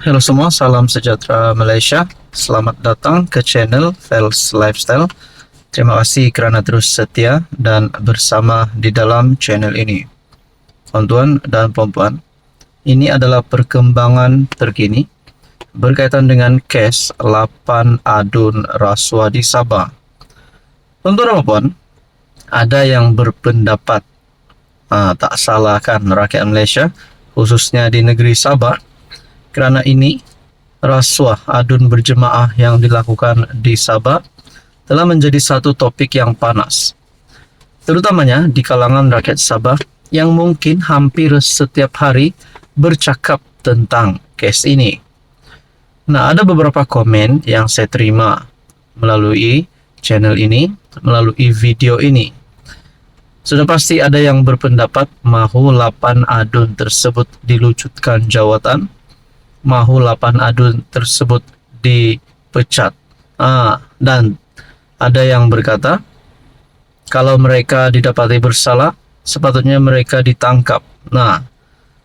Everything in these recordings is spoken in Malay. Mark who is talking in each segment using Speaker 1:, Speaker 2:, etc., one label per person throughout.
Speaker 1: Halo semua, salam sejahtera Malaysia. Selamat datang ke channel Fels Lifestyle. Terima kasih kerana terus setia dan bersama di dalam channel ini. Tuan-tuan dan puan-puan, ini adalah perkembangan terkini berkaitan dengan kes 8 adun rasuah di Sabah. Tuan-tuan dan puan-puan, ada yang berpendapat tak salahkan rakyat Malaysia, khususnya di negeri Sabah, kerana ini rasuah adun berjemaah yang dilakukan di Sabah telah menjadi satu topik yang panas, terutamanya di kalangan rakyat Sabah yang mungkin hampir setiap hari bercakap tentang kes ini. Nah, ada beberapa komen yang saya terima melalui channel ini, melalui video ini. Sudah pasti ada yang berpendapat mahu 8 adun tersebut dilucutkan jawatan, mahu 8 adun tersebut dipecat. Dan ada yang berkata, kalau mereka didapati bersalah, sepatutnya mereka ditangkap. Nah,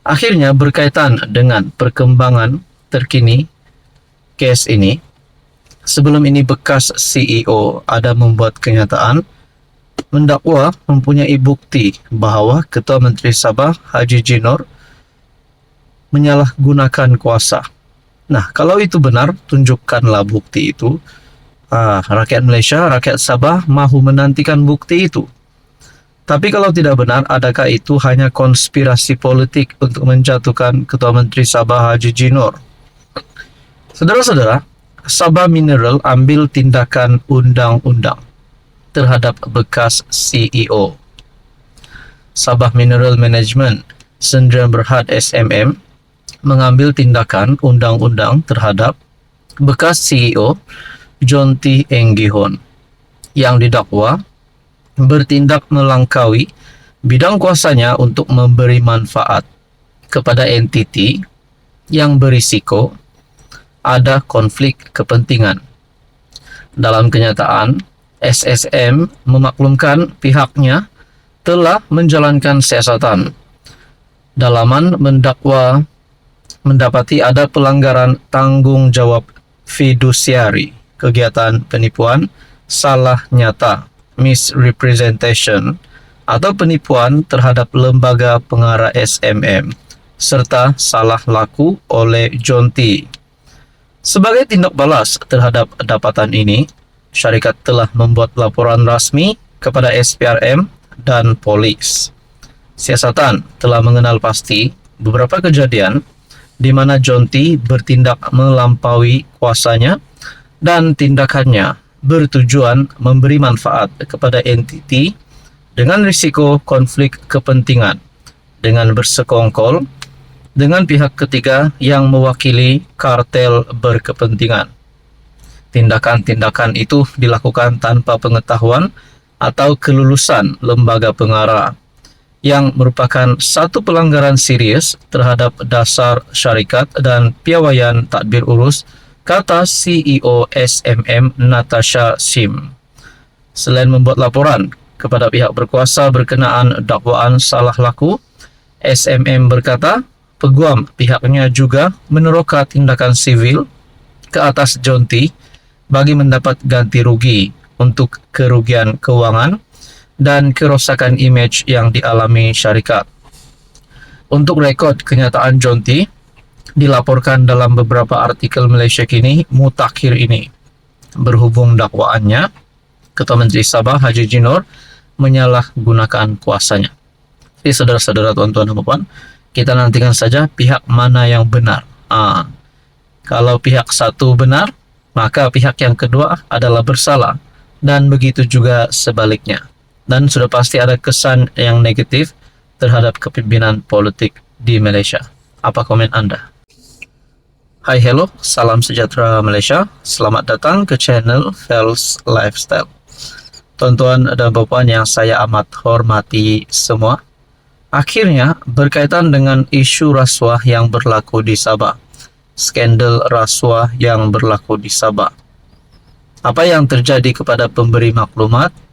Speaker 1: akhirnya berkaitan dengan perkembangan terkini kes ini, sebelum ini bekas CEO ada membuat kenyataan mendakwa mempunyai bukti bahawa Ketua Menteri Sabah Haji Jinor menyalahgunakan kuasa. Nah, kalau itu benar, tunjukkanlah bukti itu. Rakyat Malaysia, rakyat Sabah mahu menantikan bukti itu. Tapi kalau tidak benar, adakah itu hanya konspirasi politik untuk menjatuhkan Ketua Menteri Sabah Haji Jinor? Saudara-saudara, Sabah Mineral ambil tindakan undang-undang terhadap bekas CEO. Sabah Mineral Management Sdn Bhd SMM mengambil tindakan undang-undang terhadap bekas CEO John T. Enggihon yang didakwa bertindak melangkaui bidang kuasanya untuk memberi manfaat kepada entiti yang berisiko ada konflik kepentingan. Dalam kenyataan, SSM memaklumkan pihaknya telah menjalankan siasatan. Dalaman mendakwa mendapati ada pelanggaran tanggung jawab fidusiari, kegiatan penipuan salah nyata, misrepresentation, atau penipuan terhadap lembaga pengarah SMM, serta salah laku oleh John T. Sebagai tindak balas terhadap dapatan ini, syarikat telah membuat laporan rasmi kepada SPRM dan polis. Siasatan telah mengenal pasti beberapa kejadian di mana John T. bertindak melampaui kuasanya dan tindakannya bertujuan memberi manfaat kepada entiti dengan risiko konflik kepentingan dengan bersekongkol dengan pihak ketiga yang mewakili kartel berkepentingan. Tindakan-tindakan itu dilakukan tanpa pengetahuan atau kelulusan lembaga pengarah, yang merupakan satu pelanggaran serius terhadap dasar syarikat dan piawaian tadbir urus, kata CEO SMM Natasha Sim. Selain membuat laporan kepada pihak berkuasa berkenaan dakwaan salah laku, SMM berkata peguam pihaknya juga meneroka tindakan sivil ke atas John T. bagi mendapat ganti rugi untuk kerugian keuangan dan kerosakan imej yang dialami syarikat. Untuk rekod kenyataan John T. dilaporkan dalam beberapa artikel Malaysia Kini mutakhir ini. Berhubung dakwaannya, Ketua Menteri Sabah Haji Jinor menyalahgunakan kuasanya. Jadi saudara-saudara, tuan-tuan dan puan, kita nantikan saja pihak mana yang benar. Kalau pihak satu benar, maka pihak yang kedua adalah bersalah, dan begitu juga sebaliknya. Dan sudah pasti ada kesan yang negatif terhadap kepimpinan politik di Malaysia. Apa komen Anda? Hai, hello, salam sejahtera Malaysia. Selamat datang ke channel Fels Lifestyle. Tuan-tuan dan puan yang saya amat hormati semua, akhirnya berkaitan dengan isu rasuah yang berlaku di Sabah. Skandal rasuah yang berlaku di Sabah. Apa yang terjadi kepada pemberi maklumat?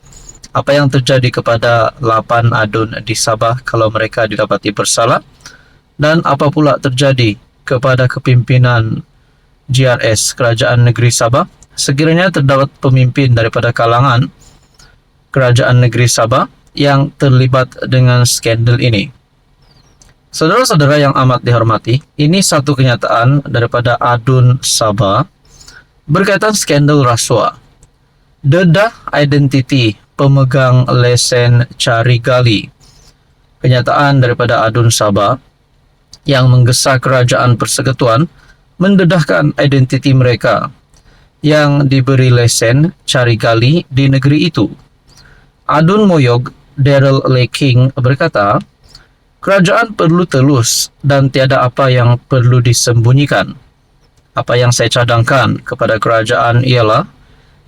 Speaker 1: Apa yang terjadi kepada 8 adun di Sabah kalau mereka didapati bersalah? Dan apa pula terjadi kepada kepimpinan GRS, Kerajaan Negeri Sabah, sekiranya terdapat pemimpin daripada kalangan Kerajaan Negeri Sabah yang terlibat dengan skandal ini. Saudara-saudara yang amat dihormati, ini satu kenyataan daripada Adun Sabah berkaitan skandal rasuah. Dedah identiti pemegang lesen cari gali. Kenyataan daripada Adun Sabah yang menggesa Kerajaan Persekutuan mendedahkan identiti mereka yang diberi lesen cari gali di negeri itu. Adun Moyog Daryl Leking berkata, kerajaan perlu telus dan tiada apa yang perlu disembunyikan. Apa yang saya cadangkan kepada kerajaan ialah,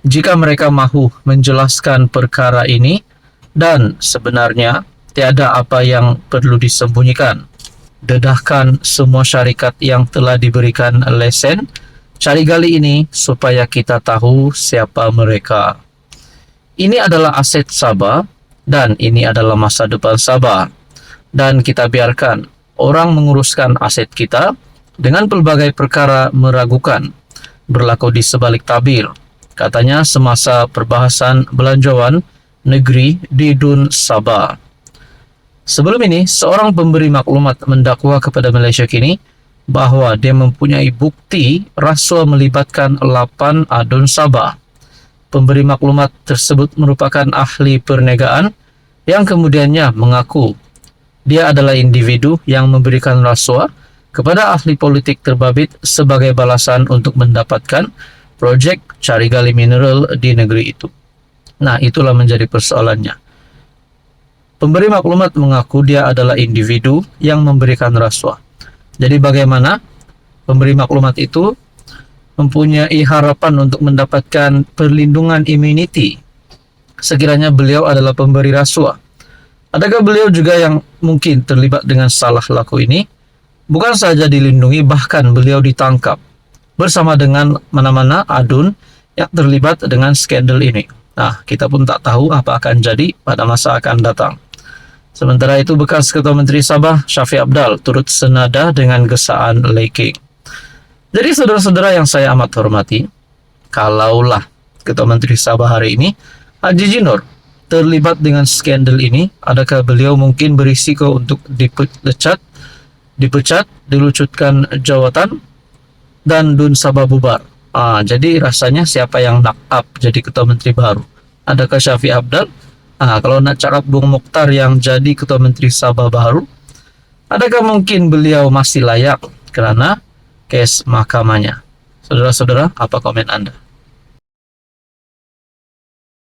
Speaker 1: jika mereka mahu menjelaskan perkara ini dan sebenarnya tiada apa yang perlu disembunyikan, dedahkan semua syarikat yang telah diberikan lesen cari gali ini supaya kita tahu siapa mereka. Ini adalah aset Sabah dan ini adalah masa depan Sabah. Dan kita biarkan orang menguruskan aset kita dengan pelbagai perkara meragukan berlaku di sebalik tabir, katanya semasa perbahasan belanjawan negeri di Dun Sabah. Sebelum ini, seorang pemberi maklumat mendakwa kepada Malaysia Kini bahawa dia mempunyai bukti rasuah melibatkan 8 Adun Sabah. Pemberi maklumat tersebut merupakan ahli perniagaan yang kemudiannya mengaku dia adalah individu yang memberikan rasuah kepada ahli politik terbabit sebagai balasan untuk mendapatkan projek cari gali mineral di negeri itu. Nah, itulah menjadi persoalannya. Pemberi maklumat mengaku dia adalah individu yang memberikan rasuah. Jadi bagaimana pemberi maklumat itu mempunyai harapan untuk mendapatkan perlindungan immunity sekiranya beliau adalah pemberi rasuah? Adakah beliau juga yang mungkin terlibat dengan salah laku ini? Bukan saja dilindungi, bahkan beliau ditangkap bersama dengan mana-mana adun yang terlibat dengan skandal ini. Nah, kita pun tak tahu apa akan jadi pada masa akan datang. Sementara itu, bekas Ketua Menteri Sabah, Shafie Apdal, turut senada dengan gesaan Leking. Jadi, saudara-saudara yang saya amat hormati, kalaulah Ketua Menteri Sabah hari ini, Haji Jinor, terlibat dengan skandal ini, adakah beliau mungkin berisiko untuk dipecat, dilucutkan jawatan, dan Dun Sabah bubar? Jadi rasanya siapa yang knock up jadi Ketua Menteri baru? Adakah Shafie Apdal? Kalau nak cakap Bung Mokhtar yang jadi Ketua Menteri Sabah baru, adakah mungkin beliau masih layak kerana kes mahkamahnya? Saudara-saudara, apa komen Anda?